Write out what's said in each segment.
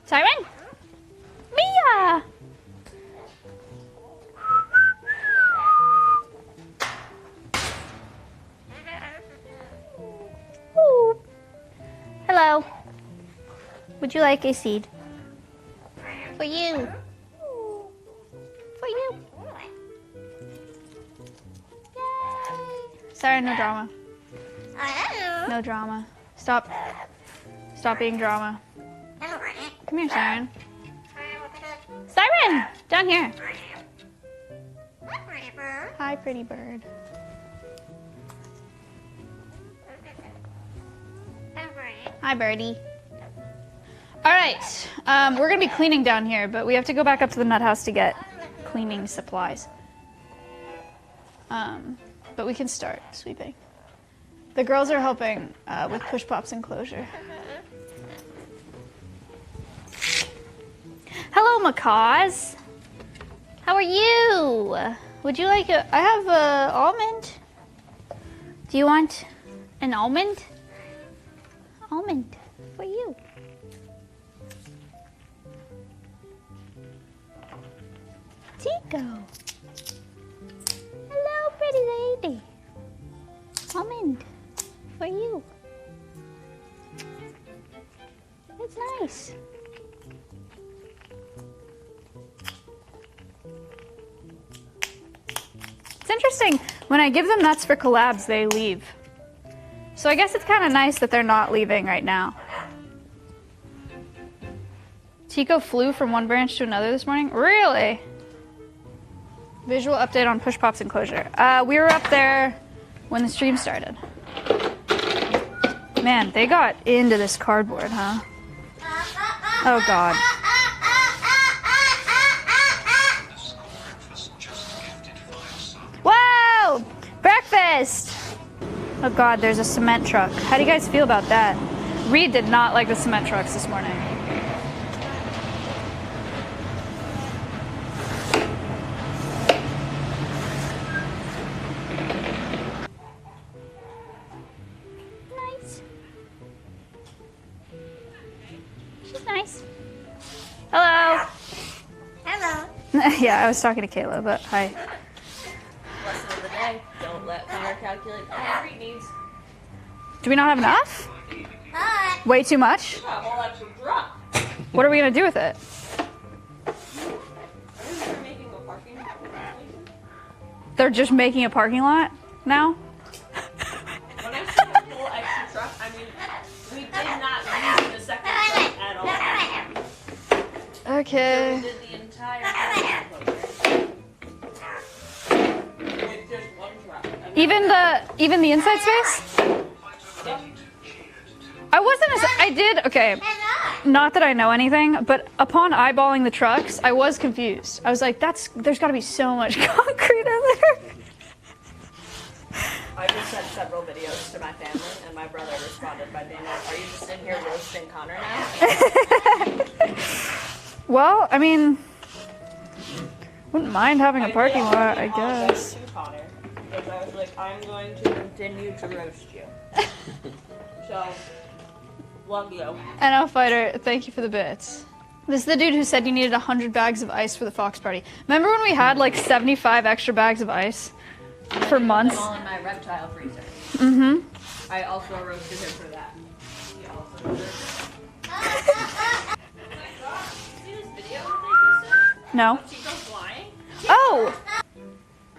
Siren? Mia! Ooh. Hello. Would you like a seed? For you. For you. Yay. Siren, no drama. No drama. Stop. Stop being drama. Come here, Siren. Siren! Down here. Hi, pretty bird. Hi, birdie. All right, we're gonna be cleaning down here, but we have to go back up to the nut house to get cleaning supplies. But we can start sweeping. The girls are helping with peepoPog's enclosure. Hello, macaws. How are you? Would you like I have a almond. Do you want an almond? Almond for you. Tico. Hello, pretty lady. Almond for you. It's nice. It's interesting. When I give them nuts for collabs, they leave. So I guess it's kind of nice that they're not leaving right now. Tico flew from one branch to another this morning? Really? Visual update on peepoPog's enclosure. We were up there when the stream started. Man, they got into this cardboard, huh? Oh, God. Whoa! Breakfast! Oh, God, there's a cement truck. How do you guys feel about that? Reed did not like the cement trucks this morning. Nice. She's nice. Hello. Hello. Yeah, I was talking to Kayla, but hi. Lesson of the day, don't let Connor calculate all your needs. Do we not have enough? Way too much? Got a whole extra drop. What are we going to do with it? They're making a parking lot. They're just making a parking lot now? When I said a whole extra truck, I mean, we did not use the second truck at all. Okay. So we did the entire parking with just one truck. Even the inside space? Yep. I did, okay, not that I know anything, but upon eyeballing the trucks, I was confused. I was like, there's gotta be so much concrete in there. I just sent several videos to my family, and my brother responded by being like, are you just in here roasting Connor now? Well, I mean, wouldn't mind having a parking lot, I guess. To Connor, because I was like, I'm going to continue to roast you. So, love you. NL Fighter, thank you for the bits. This is the dude who said you needed 100 bags of ice for the Fox party. Remember when we had like 75 extra bags of ice for months? Them all in my reptile freezer. Mm-hmm. I also roasted him for that. He also roasted. See this video that they posted? No. Tico flying? Oh!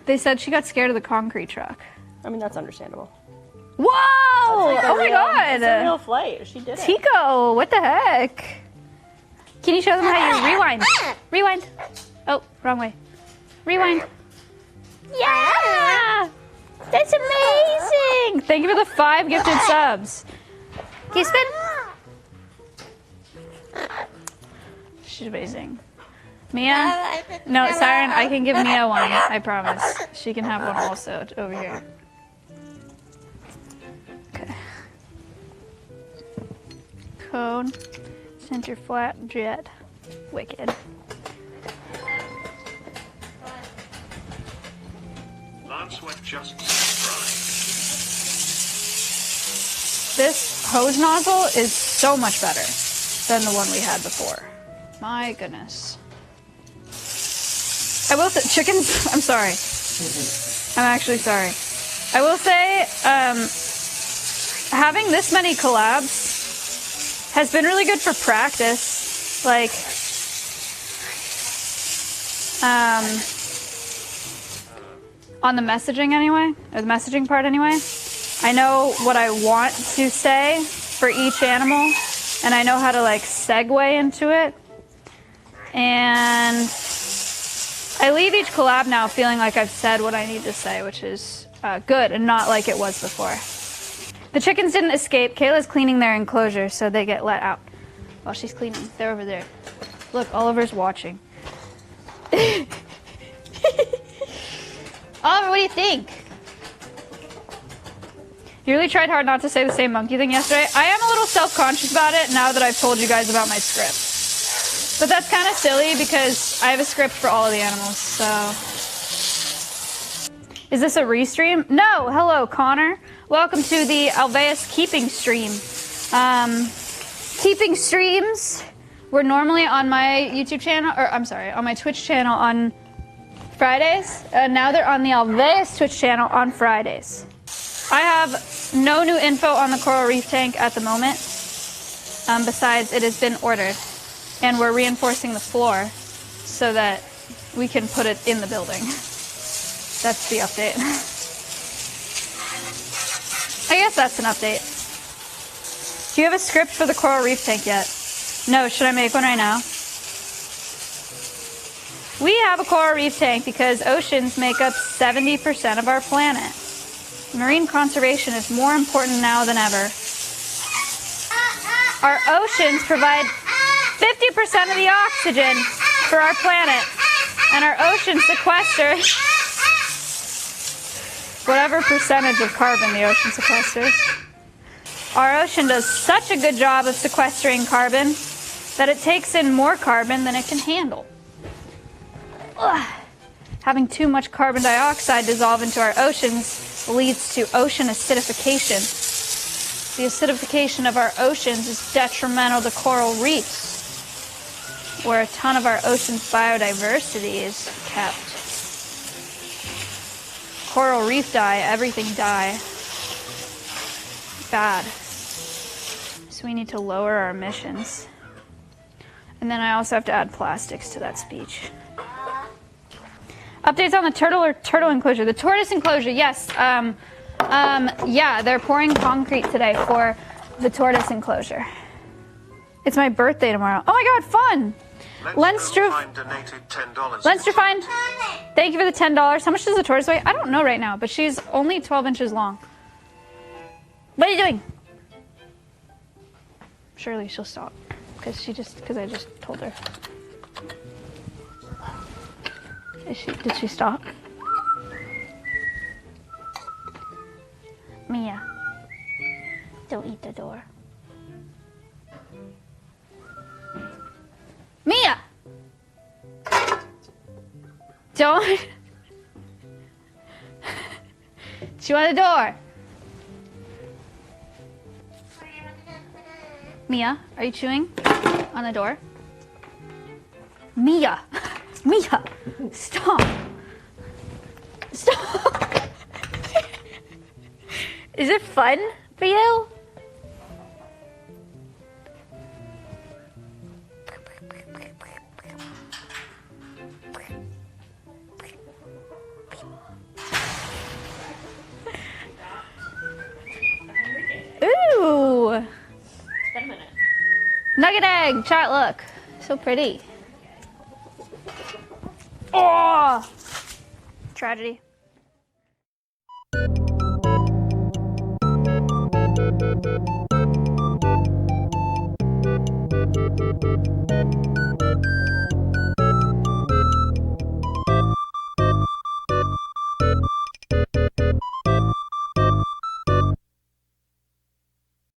They said she got scared of the concrete truck. I mean, that's understandable. Whoa! Oh my god! It's a real flight. She did it. Tico, what the heck? Can you show them how you rewind? Rewind. Oh, wrong way. Rewind. Yeah! That's amazing! Thank you for the 5 gifted subs. Can you spin? She's amazing. Mia? No, Siren, I can give Mia one. I promise. She can have one also over here. Okay. Cone. Center flat jet. Wicked. Sweat just subscribed. This hose nozzle is so much better than the one we had before. My goodness. I will say, chickens, I'm sorry. I'm actually sorry. I will say, having this many collabs has been really good for practice. Like, on the messaging anyway, or the messaging part anyway. I know what I want to say for each animal, and I know how to like segue into it. And I leave each collab now feeling like I've said what I need to say, which is good and not like it was before. The chickens didn't escape. Kayla's cleaning their enclosure, so they get let out while she's cleaning. They're over there. Look, Oliver's watching. Oliver, what do you think? You really tried hard not to say the same monkey thing yesterday. I am a little self-conscious about it now that I've told you guys about my script. But that's kind of silly because I have a script for all of the animals, so. Is this a restream? No! Hello, Connor. Welcome to the Alveus keeping stream. Keeping streams were normally on my YouTube channel, or I'm sorry, on my Twitch channel on Fridays. Now they're on the Alveus Twitch channel on Fridays. I have no new info on the coral reef tank at the moment, besides it has been ordered. And we're reinforcing the floor so that we can put it in the building. That's the update. I guess that's an update. Do you have a script for the coral reef tank yet? No, should I make one right now? We have a coral reef tank because oceans make up 70% of our planet. Marine conservation is more important now than ever. Our oceans provide 50% of the oxygen for our planet, and our ocean sequester whatever percentage of carbon the ocean sequesters. Our ocean does such a good job of sequestering carbon that it takes in more carbon than it can handle. Ugh. Having too much carbon dioxide dissolve into our oceans leads to ocean acidification. The acidification of our oceans is detrimental to coral reefs, where a ton of our ocean's biodiversity is kept. Coral reef die, everything die. Bad. So we need to lower our emissions. And then I also have to add plastics to that speech. Updates on the turtle enclosure. The tortoise enclosure, yes. Yeah, they're pouring concrete today for the tortoise enclosure. It's my birthday tomorrow. Oh my god, fun! Lenstrufine donated $10. Lenstrufine, thank you for the $10. How much does the tortoise weigh? I don't know right now, but she's only 12 inches long. What are you doing? Surely she'll stop, because I just told her. Did she stop? Mia, don't eat the door. Mia! Don't. Chew on the door. Mia, are you chewing on the door? Mia! Mia! Stop! Stop! Is it fun for you? Ooh! It's been a minute. Nugget egg! Chat, look. So pretty. Oh! Tragedy.